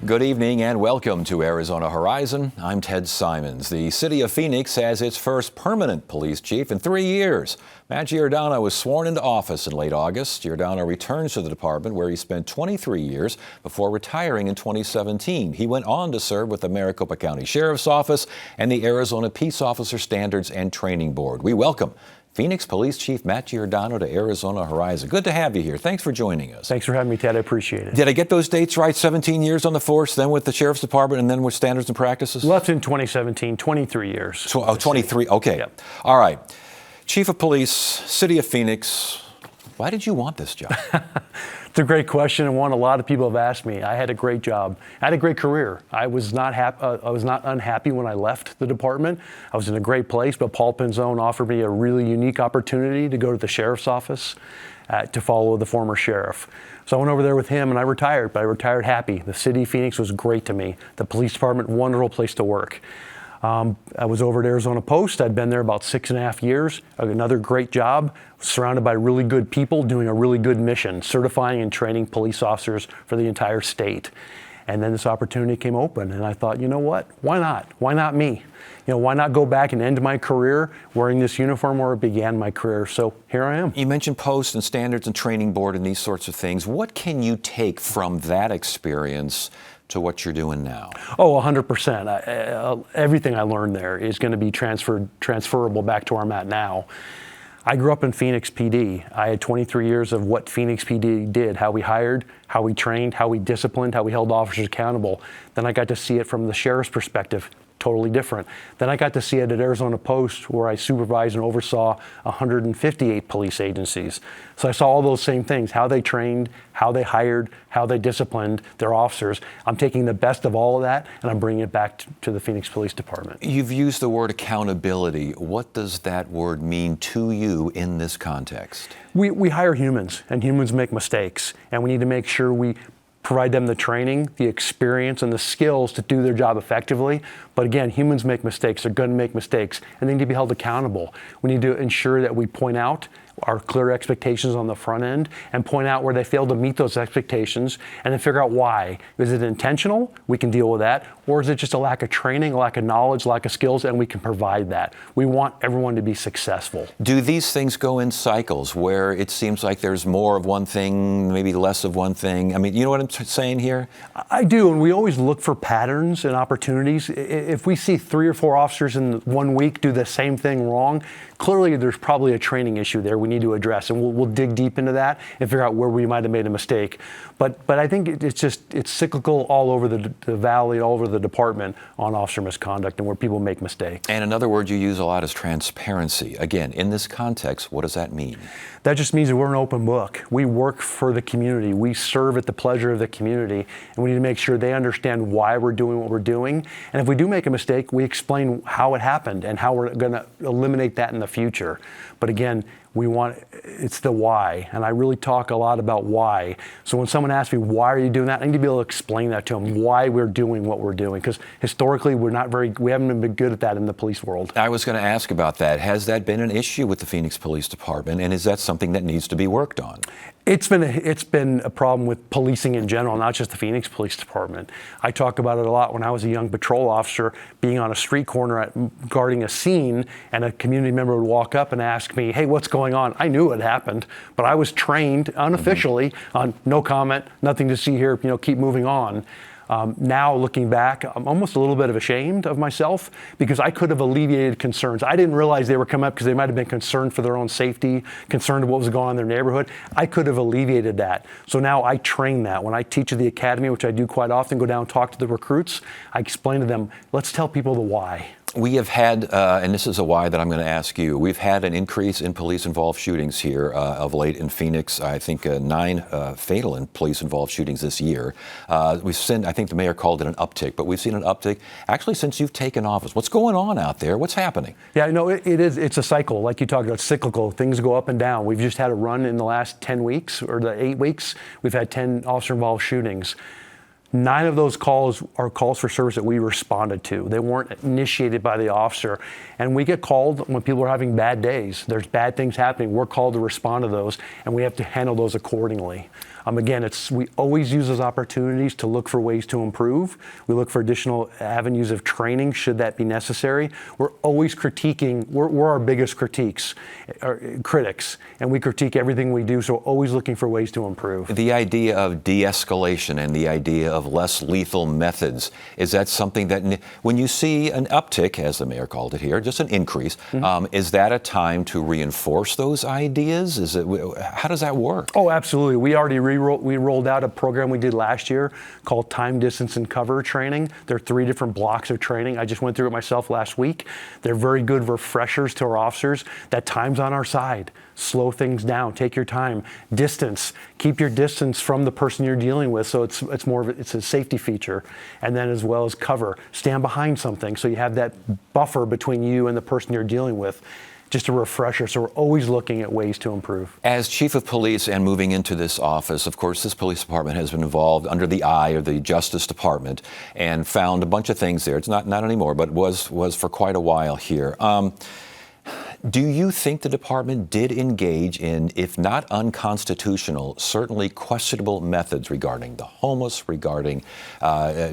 Good evening and welcome to Arizona Horizon. I'm Ted Simons. The city of Phoenix has its first permanent police chief in 3 years. Matt Giordano was sworn into office in late August. Giordano returns to the department where he spent 23 years before retiring in 2017. He went on to serve with the Maricopa County Sheriff's Office and the Arizona Peace Officer Standards and Training Board. We welcome Phoenix Police Chief Matt Giordano to Arizona Horizon. Good to have you here. Thanks for joining us. Thanks for having me, Ted. I appreciate it. Did I get those dates right? 17 years on the force, then with the Sheriff's Department, and then with Standards and Practices? Left in 2017, 23 years. 23, okay. Yep. All right. Chief of Police, City of Phoenix, why did you want this job? It's a great question, and one a lot of people have asked me. I had a great job. I had a great career. I was not unhappy when I left the department. I was in a great place, but Paul Penzone offered me a really unique opportunity to go to the sheriff's office to follow the former sheriff. So I went over there with him, and I retired, but I retired happy. The city of Phoenix was great to me. The police department, wonderful place to work. I was over at Arizona Post. I'd been there about 6.5 years. Another great job, surrounded by really good people doing a really good mission, certifying and training police officers for the entire state. And then this opportunity came open, and I thought, you know what? Why not? Why not me? Why not go back and end my career wearing this uniform where it began my career? So here I am. You mentioned Post and Standards and Training Board and these sorts of things. What can you take from that experience to what you're doing now? Oh, 100%. Everything I learned there is going to be transferable back to where I'm at now. I grew up in Phoenix PD. I had 23 years of what Phoenix PD did, how we hired, how we trained, how we disciplined, how we held officers accountable. Then I got to see it from the sheriff's perspective. Totally different. Then I got to see it at Arizona Post, where I supervised and oversaw 158 police agencies. So I saw all those same things, how they trained, how they hired, how they disciplined their officers. I'm taking the best of all of that, and I'm bringing it back to the Phoenix Police Department. You've used the word accountability. What does that word mean to you in this context? We hire humans, and humans make mistakes, and we need to make sure we provide them the training, the experience, and the skills to do their job effectively. But again, humans make mistakes. They're going to make mistakes, and they need to be held accountable. We need to ensure that we point out our clear expectations on the front end and point out where they fail to meet those expectations, and then figure out why. Is it intentional? We can deal with that. Or is it just a lack of training, a lack of knowledge, lack of skills, and we can provide that. We want everyone to be successful. Do these things go in cycles where it seems like there's more of one thing, maybe less of one thing? I mean, you know what I'm saying here? I do, and we always look for patterns and opportunities. If we see 3 or 4 officers in 1 week do the same thing wrong, clearly there's probably a training issue there we need to address, and we'll dig deep into that and figure out where we might have made a mistake. But I think it's cyclical all over the valley, all over the department on officer misconduct and where people make mistakes. And another word you use a lot is transparency. Again, in this context, what does that mean? That just means that we're an open book. We work for the community. We serve at the pleasure of the community, and we need to make sure they understand why we're doing what we're doing. And if we do make a mistake, we explain how it happened and how we're going to eliminate that in the future. But again, it's the why, and I really talk a lot about why. So when someone asks me, why are you doing that? I need to be able to explain that to them, why we're doing what we're doing, because historically we haven't been good at that in the police world. I was going to ask about that. Has that been an issue with the Phoenix Police Department, and is that something that needs to be worked on? It's been a problem with policing in general, not just the Phoenix Police Department. I talk about it a lot when I was a young patrol officer, being on a street corner guarding a scene, and a community member would walk up and ask me, hey, what's going on? I knew it happened, but I was trained unofficially on no comment, nothing to see here, keep moving on. Now looking back, I'm almost a little bit ashamed of myself because I could have alleviated concerns. I didn't realize they were coming up because they might have been concerned for their own safety, concerned of what was going on in their neighborhood. I could have alleviated that. So now I train that. When I teach at the academy, which I do quite often, go down and talk to the recruits, I explain to them, let's tell people the why. We have had, and this is a why that I'm going to ask you, we've had an increase in police-involved shootings here of late in Phoenix. I think 9 fatal and police-involved shootings this year. We've seen, I think the mayor called it an uptick, but we've seen an uptick actually since you've taken office. What's going on out there? What's happening? Yeah, it's a cycle. Like you talked about, cyclical. Things go up and down. We've just had a run in the last 10 weeks, or the 8 weeks. We've had 10 officer-involved shootings. 9 of those calls are calls for service that we responded to. They weren't initiated by the officer. And we get called when people are having bad days. There's bad things happening. We're called to respond to those, and we have to handle those accordingly. Again, we always use those opportunities to look for ways to improve. We look for additional avenues of training should that be necessary. We're always critiquing. We're our biggest critics, and we critique everything we do. So we're always looking for ways to improve. The idea of de-escalation and the idea of less lethal methods, is that something that when you see an uptick, as the mayor called it here, just an increase, is that a time to reinforce those ideas? How does that work? Oh, absolutely. We already rolled out a program we did last year called Time, Distance, and Cover training. There are 3 different blocks of training. I just went through it myself last week. They're very good refreshers to our officers that time's on our side. Slow things down. Take your time. Distance. Keep your distance from the person you're dealing with. So it's more of it's a safety feature. And then as well as cover. Stand behind something so you have that buffer between you and the person you're dealing with. Just a refresher. So we're always looking at ways to improve. As chief of police and moving into this office, of course, this police department has been involved under the eye of the Justice Department and found a bunch of things there. It's not anymore, but was for quite a while here. Do you think the department did engage in, if not unconstitutional, certainly questionable methods regarding the homeless, regarding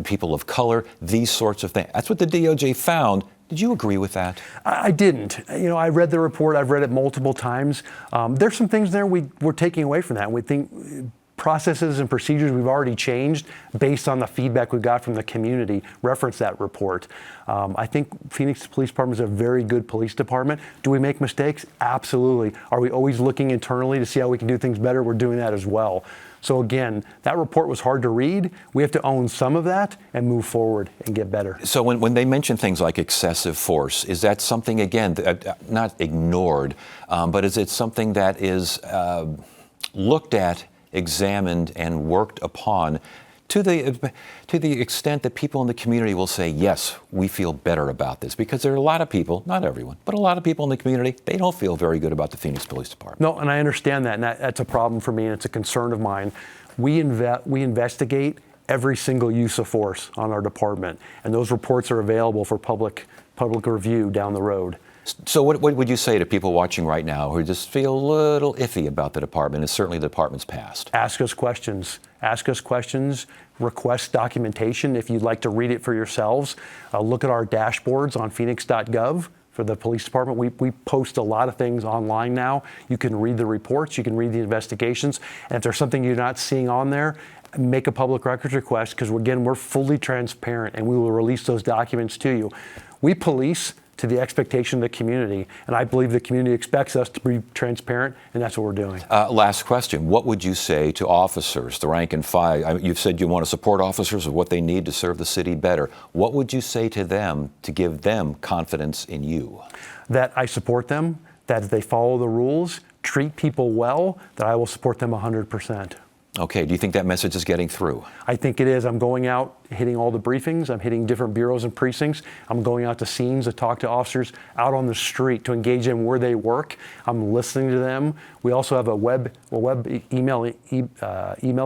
people of color, these sorts of things? That's what the DOJ found. Did you agree with that? I didn't. I read the report. I've read it multiple times. There's some things there we're taking away from that. We think processes and procedures we've already changed based on the feedback we got from the community reference that report. I think Phoenix Police Department is a very good police department. Do we make mistakes? Absolutely. Are we always looking internally to see how we can do things better? We're doing that as well. So again, that report was hard to read. We have to own some of that and move forward and get better. So when they mention things like excessive force, is that something, again, not ignored, but is it something that is looked at, examined, and worked upon to the extent that people in the community will say, yes, we feel better about this? Because there are a lot of people, not everyone, but a lot of people in the community, they don't feel very good about the Phoenix Police Department. No, and I understand that, and that's a problem for me, and it's a concern of mine. We investigate every single use of force on our department, and those reports are available for public review down the road. So what would you say to people watching right now who just feel a little iffy about the department and certainly the department's past? Ask us questions. Ask us questions. Request documentation if you'd like to read it for yourselves. Look at our dashboards on phoenix.gov for the police department. We post a lot of things online now. You can read the reports. You can read the investigations. And if there's something you're not seeing on there, make a public records request, because again, we're fully transparent and we will release those documents to you. We police to the expectation of the community, and I believe the community expects us to be transparent, and that's what we're doing. Last question. What would you say to officers, the rank and file? You've said you want to support officers with what they need to serve the city better. What would you say to them to give them confidence in you? That I support them, that if they follow the rules, treat people well, that I will support them 100%. Okay, do you think that message is getting through? I think it is. I'm going out, hitting all the briefings. I'm hitting different bureaus and precincts. I'm going out to scenes to talk to officers out on the street, to engage them where they work. I'm listening to them. We also have a web email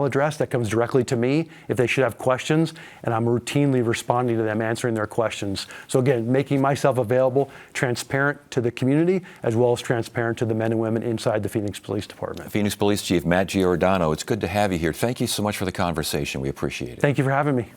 address that comes directly to me if they should have questions, and I'm routinely responding to them, answering their questions. So again, making myself available, transparent to the community, as well as transparent to the men and women inside the Phoenix Police Department. Phoenix Police Chief Matt Giordano, it's good to have you here. Thank you so much for the conversation. We appreciate it. Thank you for having me.